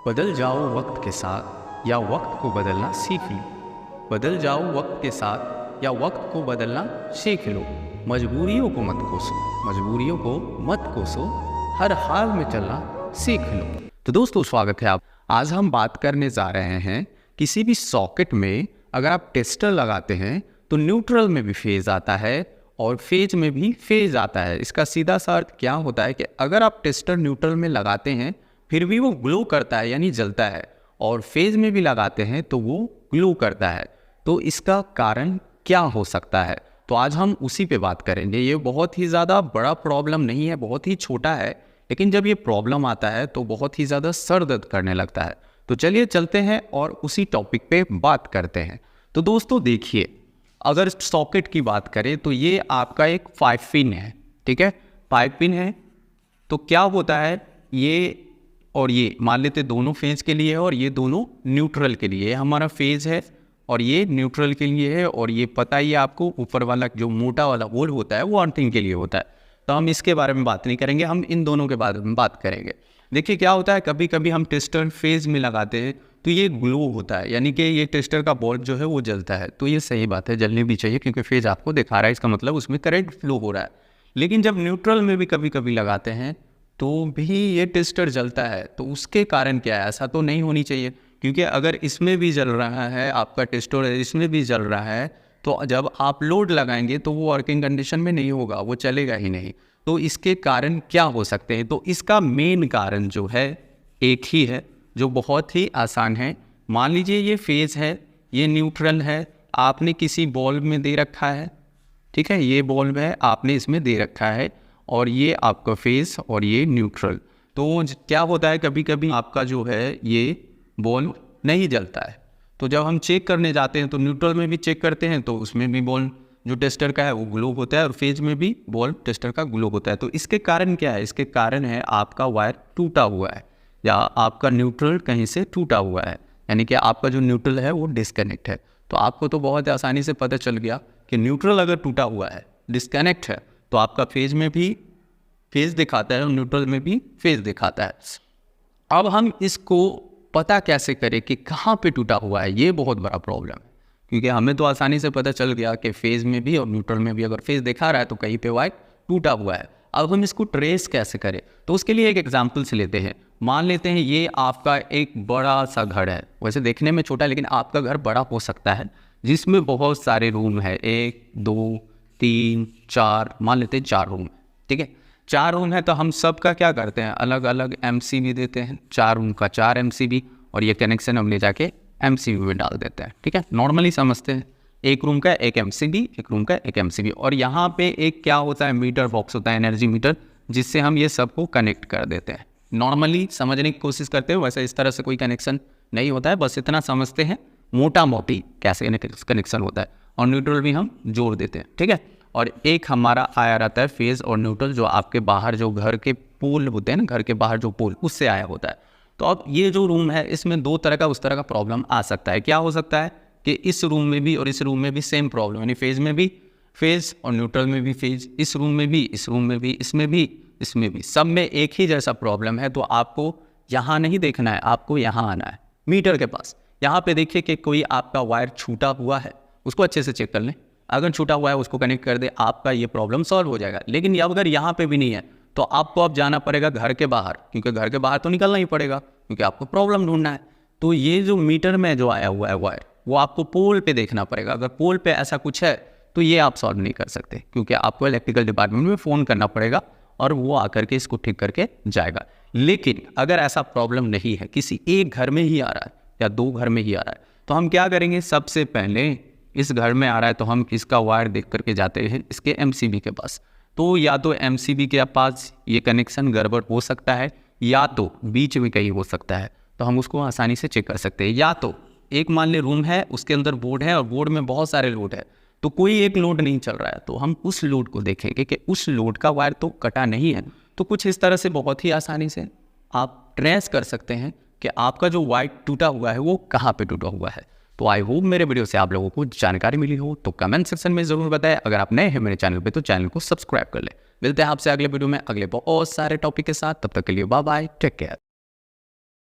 बदल जाओ वक्त के साथ या वक्त को बदलना सीख लो। बदल जाओ वक्त के साथ या वक्त को बदलना सीख लो। मजबूरियों को मत कोसो, मजबूरियों को मत कोसो, हर हाल में चलना सीख लो। तो दोस्तों स्वागत है आप। आज हम बात करने जा रहे हैं किसी भी सॉकेट में अगर आप टेस्टर लगाते हैं तो न्यूट्रल में भी फेज आता है और फेज में भी फेज आता है। इसका सीधा सा अर्थ क्या होता है कि अगर आप टेस्टर न्यूट्रल में लगाते हैं फिर भी वो ग्लो करता है यानी जलता है, और फेज में भी लगाते हैं तो वो ग्लो करता है। तो इसका कारण क्या हो सकता है, तो आज हम उसी पे बात करेंगे। ये बहुत ही ज़्यादा बड़ा प्रॉब्लम नहीं है, बहुत ही छोटा है, लेकिन जब ये प्रॉब्लम आता है तो बहुत ही ज़्यादा सर दर्द करने लगता है। तो चलिए चलते हैं और उसी टॉपिक पे बात करते हैं। तो दोस्तों देखिए, अगर सॉकेट की बात करें तो ये आपका एक 5 पिन है, ठीक है, 5 पिन है। तो क्या होता है, ये और ये मान लेते दोनों फेज के लिए है और ये दोनों न्यूट्रल के लिए। हमारा फेज है और ये न्यूट्रल के लिए है, और ये पता ही है आपको ऊपर वाला जो मोटा वाला होल होता है वो अर्थिंग के लिए होता है। तो हम इसके बारे में बात नहीं करेंगे, हम इन दोनों के बारे में बात करेंगे। देखिए क्या होता है, कभी कभी हम टेस्टर फेज में लगाते हैं तो ये ग्लो होता है, यानी कि ये टेस्टर का बल्ब जो है वो जलता है। तो ये सही बात है, जलने भी चाहिए क्योंकि फेज आपको दिखा रहा है, इसका मतलब उसमें करंट फ्लो हो रहा है। लेकिन जब न्यूट्रल में भी कभी कभी लगाते हैं तो भी ये टेस्टर जलता है। तो उसके कारण क्या है, ऐसा तो नहीं होनी चाहिए, क्योंकि अगर इसमें भी जल रहा है आपका टेस्टर, इसमें भी जल रहा है, तो जब आप लोड लगाएंगे तो वो वर्किंग कंडीशन में नहीं होगा, वो चलेगा ही नहीं। तो इसके कारण क्या हो सकते हैं, तो इसका मेन कारण जो है एक ही है जो बहुत ही आसान है। मान लीजिए ये फेज है, ये न्यूट्रल है, आपने किसी बल्ब में दे रखा है, ठीक है, ये बल्ब है आपने इसमें दे रखा है, और ये आपका फेज और ये न्यूट्रल। तो क्या होता है, कभी कभी आपका जो है ये बल्ब नहीं जलता है। तो जब हम चेक करने जाते हैं तो न्यूट्रल में भी चेक करते हैं तो उसमें भी बल्ब जो टेस्टर का है वो ग्लो होता है, और फेज में भी बल्ब टेस्टर का ग्लो होता है। तो इसके कारण क्या है, इसके कारण है आपका वायर टूटा हुआ है या आपका न्यूट्रल कहीं से टूटा हुआ है, यानी कि आपका जो न्यूट्रल है वो डिस्कनेक्ट है। तो आपको तो बहुत आसानी से पता चल गया कि न्यूट्रल अगर टूटा हुआ है, डिस्कनेक्ट है, तो आपका फेज में भी फेज दिखाता है और न्यूट्रल में भी फेज दिखाता है। अब हम इसको पता कैसे करें कि कहाँ पे टूटा हुआ है, ये बहुत बड़ा प्रॉब्लम है, क्योंकि हमें तो आसानी से पता चल गया कि फेज में भी और न्यूट्रल में भी अगर फेज दिखा रहा है तो कहीं पे वायर टूटा हुआ है। अब हम इसको ट्रेस कैसे करें, तो उसके लिए एक एग्जाम्पल से लेते हैं। मान लेते हैं ये आपका एक बड़ा सा घर है, वैसे देखने में छोटा है लेकिन आपका घर बड़ा हो सकता है, जिसमें बहुत सारे रूम है, 1 2 3 4, मान लेते हैं 4 रूम, ठीक है। 4 रूम है तो हम सब का क्या करते हैं, अलग अलग MCB देते हैं, 4 रूम का 4 MCB, और ये कनेक्शन हम ले जाके MCB में डाल देते हैं, ठीक है। नॉर्मली समझते हैं, एक रूम का एक MCB, एक रूम का एक MCB, और यहाँ पे एक क्या होता है, मीटर बॉक्स होता है, एनर्जी मीटर, जिससे हम ये सबको कनेक्ट कर देते हैं। नॉर्मली समझने की कोशिश करते हैं, वैसे इस तरह से कोई कनेक्शन नहीं होता है, बस इतना समझते हैं मोटा मोटी कैसे कनेक्शन होता है, और न्यूट्रल भी हम जोड़ देते हैं, ठीक है। और एक हमारा आया रहता है फेज और न्यूट्रल, जो आपके बाहर जो घर के पोल होते हैं ना, घर के बाहर जो पोल, उससे आया होता है। तो अब ये जो रूम है इसमें 2 तरह का उस तरह का प्रॉब्लम आ सकता है। क्या हो सकता है कि इस रूम में भी और इस रूम में भी सेम प्रॉब्लम, यानी फेज में भी फेज और न्यूट्रल में भी फेज, इस रूम में भी, इस रूम में भी, इसमें भी, इसमें भी, सब में एक ही जैसा प्रॉब्लम है। तो आपको यहाँ नहीं देखना है, आपको यहाँ आना है मीटर के पास। यहाँ पे देखिए कि कोई आपका वायर छूटा हुआ है, उसको अच्छे से चेक कर लें, अगर छूटा हुआ है उसको कनेक्ट कर दे, आपका ये प्रॉब्लम सॉल्व हो जाएगा। लेकिन अगर यहाँ पे भी नहीं है तो आपको अब जाना पड़ेगा घर के बाहर, क्योंकि घर के बाहर तो निकलना ही पड़ेगा, क्योंकि आपको प्रॉब्लम ढूंढना है। तो ये जो मीटर में जो आया हुआ है वायर, वो आपको पोल पे देखना पड़ेगा। अगर पोल पे ऐसा कुछ है तो ये आप सॉल्व नहीं कर सकते, क्योंकि आपको इलेक्ट्रिकल डिपार्टमेंट में फ़ोन करना पड़ेगा और वो आकर के इसको ठीक करके जाएगा। लेकिन अगर ऐसा प्रॉब्लम नहीं है, किसी एक घर में ही आ रहा है या 2 घर में ही आ रहा है, तो हम क्या करेंगे, सबसे पहले इस घर में आ रहा है तो हम इसका वायर देख करके जाते हैं इसके MCB के पास। तो या तो MCB के पास ये कनेक्शन गड़बड़ हो सकता है, या तो बीच में कहीं हो सकता है, तो हम उसको आसानी से चेक कर सकते हैं। या तो एक मान ले रूम है, उसके अंदर बोर्ड है और बोर्ड में बहुत सारे लोड है, तो कोई एक लोड नहीं चल रहा है, तो हम उस लोड को देखेंगे कि उस लोड का वायर तो कटा नहीं है। तो कुछ इस तरह से बहुत ही आसानी से आप ट्रेस कर सकते हैं कि आपका जो वायर टूटा हुआ है वो कहाँ पे टूटा हुआ है। तो आई होप मेरे वीडियो से आप लोगों को जानकारी मिली हो, तो कमेंट सेक्शन में ज़रूर बताएं। अगर आप नए हैं मेरे चैनल पे तो चैनल को सब्सक्राइब कर लें। मिलते हैं आपसे अगले वीडियो में अगले बहुत सारे टॉपिक के साथ, तब तक के लिए बाय बाय, टेक केयर।